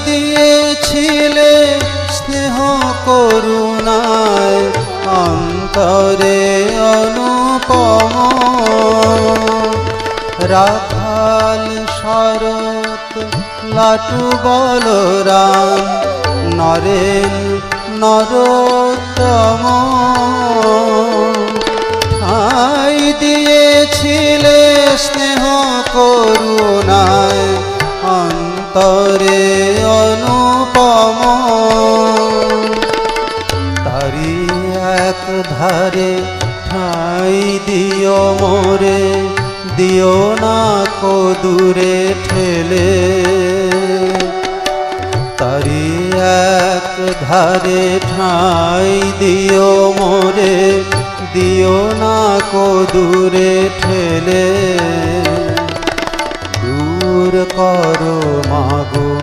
দিয়েছিলে স্নেহ করুণায় অন্তরে অনুপম রাখাল শরৎ লাটু বলরাম নরেন নরোত্তম ঠাই দিয়েছিলে স্নেহ করুণায় অন্তরে অনুপম তারি এক ধারে ঠাই দিও মোরে দিও না কো দূরে ঠেলে তারি এক ধারে ঠাই দিও মোরে দিও না কো দূরে ঠেলে দূর করো মাগো।